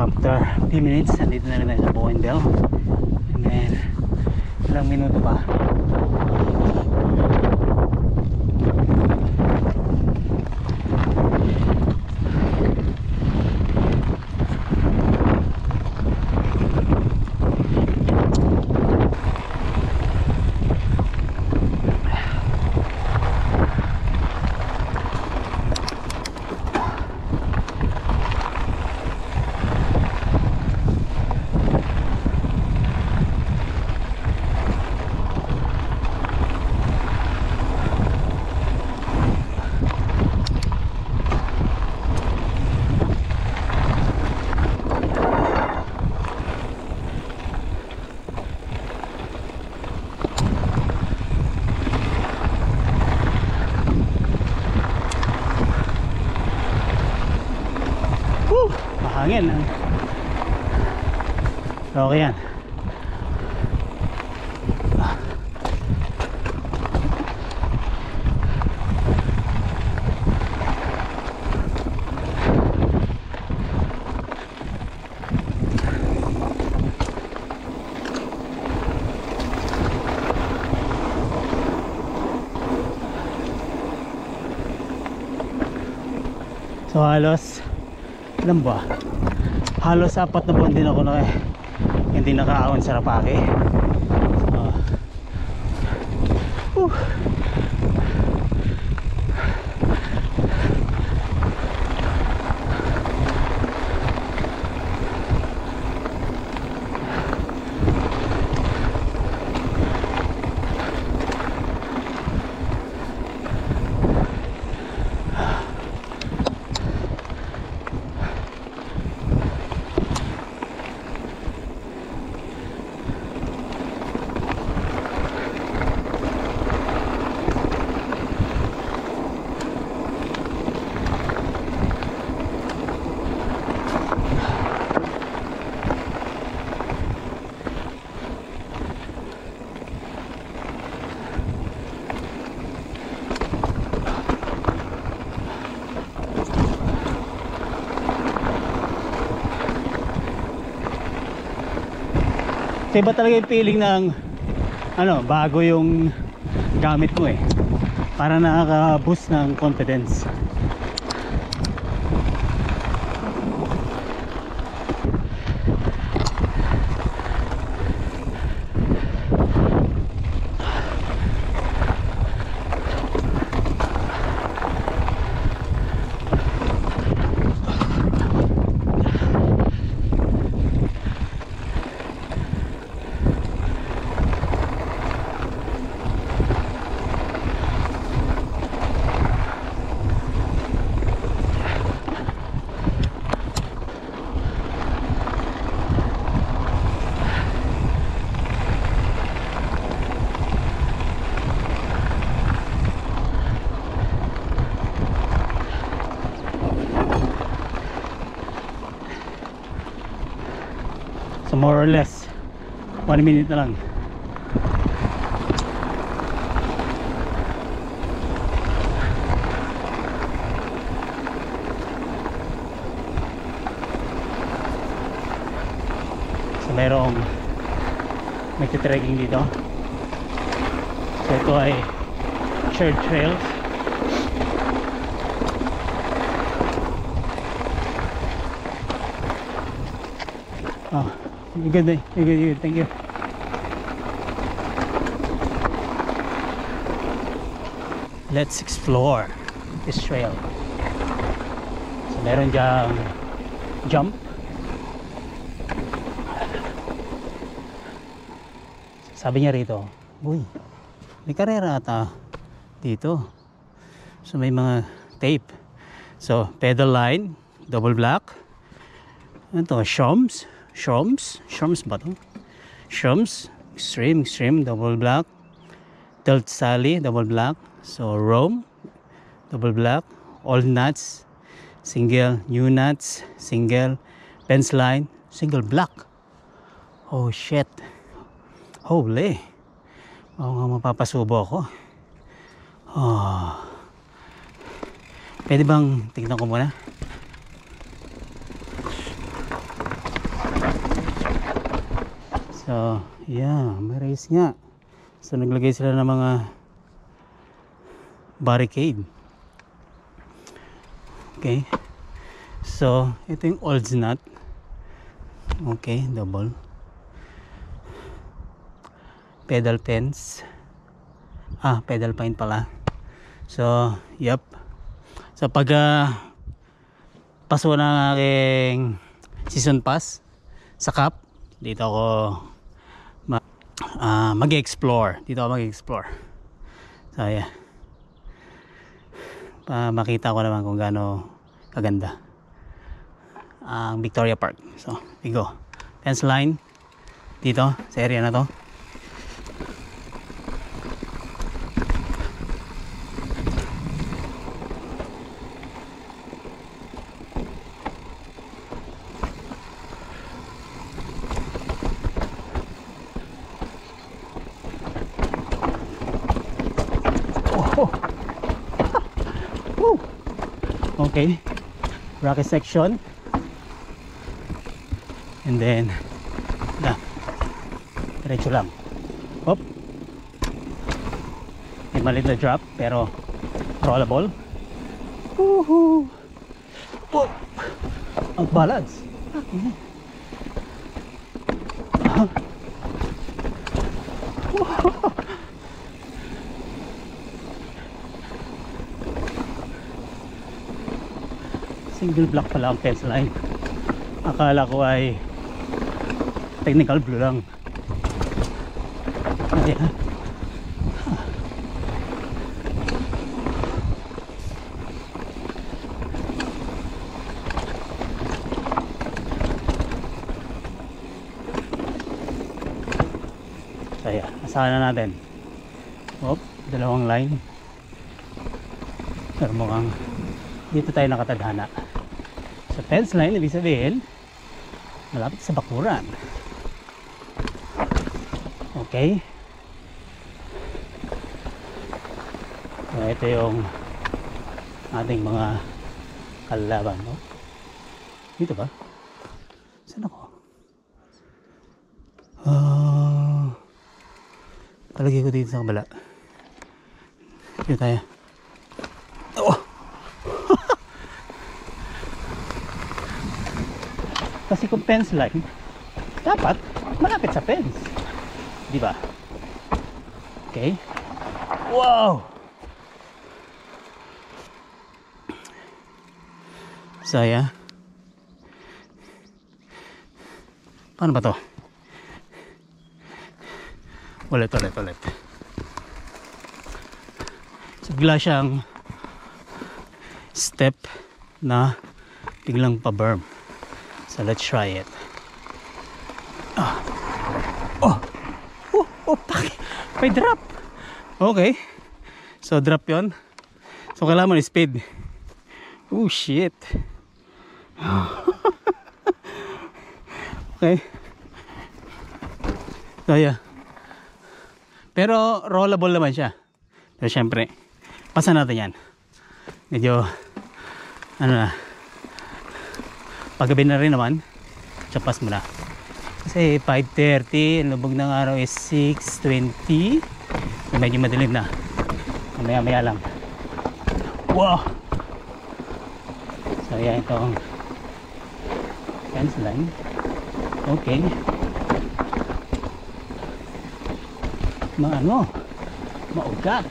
after a few minutes, nandito na rin tayo sa Bowendel. And then, ilang minuto pa. Mahangin. Okay yan. So halos ilan ba? Halos 4 na buwan din ako na hindi nakaahon sa Rapake. So iba talaga yung feeling ng bago yung gamit mo eh. Para nakaka-boost ng confidence. So more or less 1 minute na lang. So merong nagtitrekking dito. So ito ay shared trails. Oh, you're good, eh? You're good, thank you. Let's explore this trail. So meron diyang jump. Sabi niya rito, uy, may karera ata dito. So may mga tape. So pedal line, double black. Ito, Shroms ba ito? Shroms, extreme, double black. Delt Sally, double black. So Rome, double black. All nuts, single. New nuts, single. Pens line, single black. Oh shit. Holy. Oo nga, mapapasubo ako. Oh. Pwede bang tignan ko muna? So, yeah, may race nga. So, naglagay sila ng mga barricade. Okay. So, ito yung Olds nut. Okay, double. Pedal pens. Pedal pine pala. So, yep. So, pag paso ng aking season pass sa Cup, dito ako mag-explore. So, yeah. Makita ko naman kung gaano kaganda ang Victoria Park. So, we go. Fence line dito sa area na to. Okay, rocky section, and then diretso lang. Hop, may maliit na drop pero rollable. Woohoo! Oh, ang balance. Single block pala ang fence line. Akala ko ay technical blue lang. Ayan. So ayan, asahan na natin. Hop, dalawang line. Pero mukhang dito tayo nakatadhana. Sa fence line, ibig sabihin malapit sa bakuran. Okay. So, ito yung ating mga kalaban, no? Dito ba? Saan ako? Palagay ko dito sa kabala. Dito tayo. Oh! Kasi kung fence line, dapat malapit sa fence, di ba? Okay. Wow. Saya. Paano ba to? Ulit. So, bigla siyang step na biglang pa-berm. So let's try it. May drop. Okay. So drop yon. So kailangan mo speed. Oh shit. Okay. So yeah. Pero rollable naman siya. Pero syempre, pasa natin yan. Medyo ano na, paggabi na rin naman, chapas mo na. Kasi 5:30, lubog ng araw is 6:20. So medyo madilim na. Maya lang. Wow! So yan itong fence line. Okay. Maugat.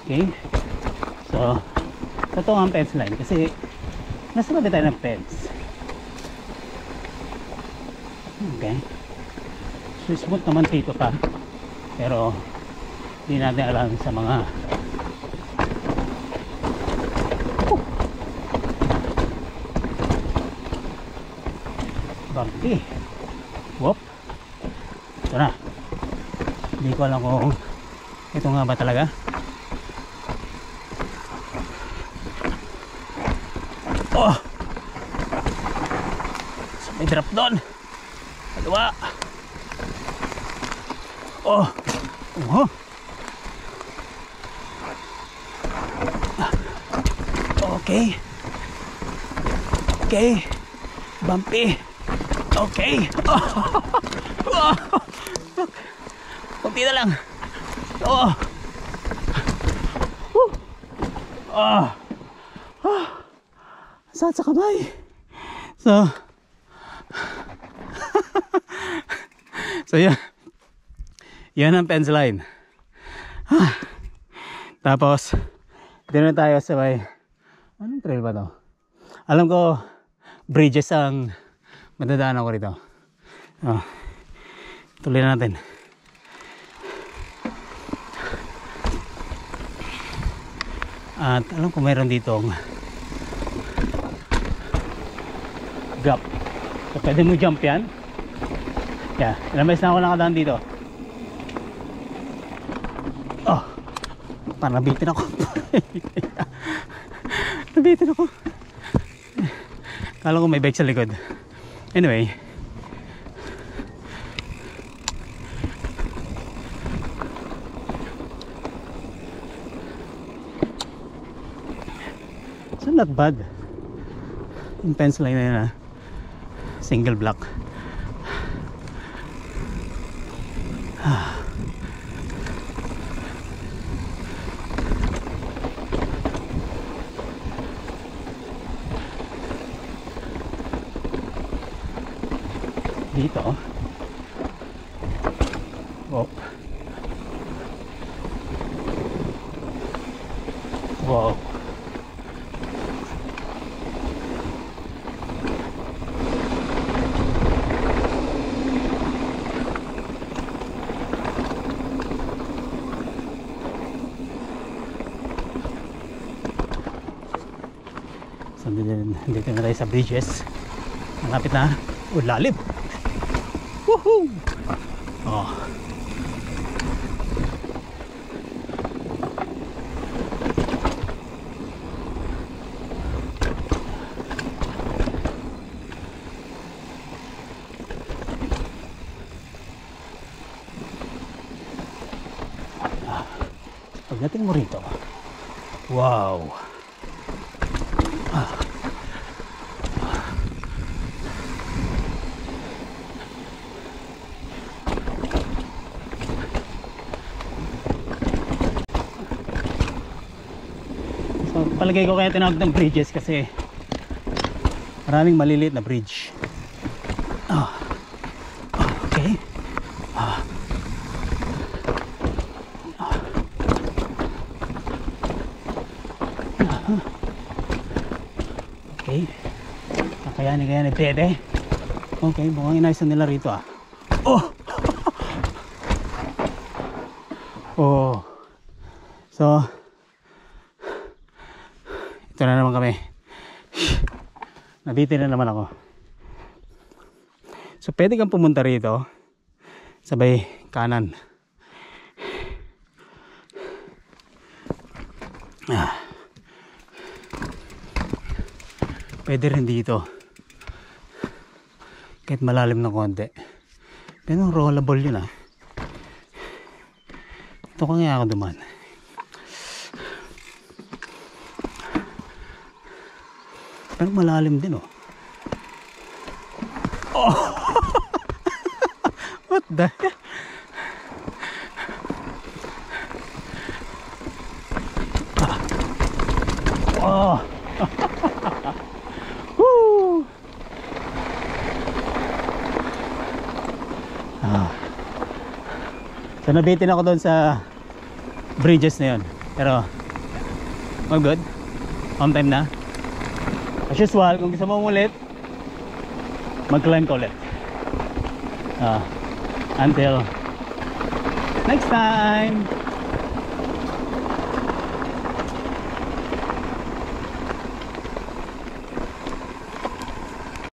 Okay. So, ito ang fence line kasi nasa tabi tayo ng fence. Okay. So, smooth naman dito pa. Pero, hindi natin alam sa mga bumpy. Whoop. Ito na. Hindi ko alam kung ito nga ba talaga. Oh! So, may drop doon. Kaliwa. Oh! Okay. Okay. Bumpy. Okay. Kunti na lang. Oh. Sakit sa kamay. So so yan. Yan ang fence line. Tapos dito na tayo sa may, anong trail ba to? Alam ko bridges ang madadaanan ko rito. Tuloy na natin. At alam ko mayroon ditong gap. So pwede mo jump yan. Yeah, ilang beses na ako nakadaan dito. Oh, parang nabitin ako. Nabitin ako. Kala ko may bike sa likod. Anyway, so not bad. Yung fence line na yun, single block. Dito. Oh. Wow. So dito na tayo sa bridges. Malapit na. Lalim. Woohoo! Oh. Pagdating mo rito, wow. So palagay ko kaya tinawag ng bridges kasi maraming maliliit na bridge. Okay. Okay. Kakayanin pwede. Okay, mukhang inayos nila rito Oh! Oh. So ito na naman kami. Nabitin na naman ako. So pwede kang pumunta rito sabay kanan. Pwede rin dito kahit malalim na konti, pero rollable yun ito kaya ako duman. Pero malalim din what the heck? So nabitin ako doon sa bridges na yun, pero all good, on time na. As usual, kung gusto mo ulit mag-climb ka ulit until next time.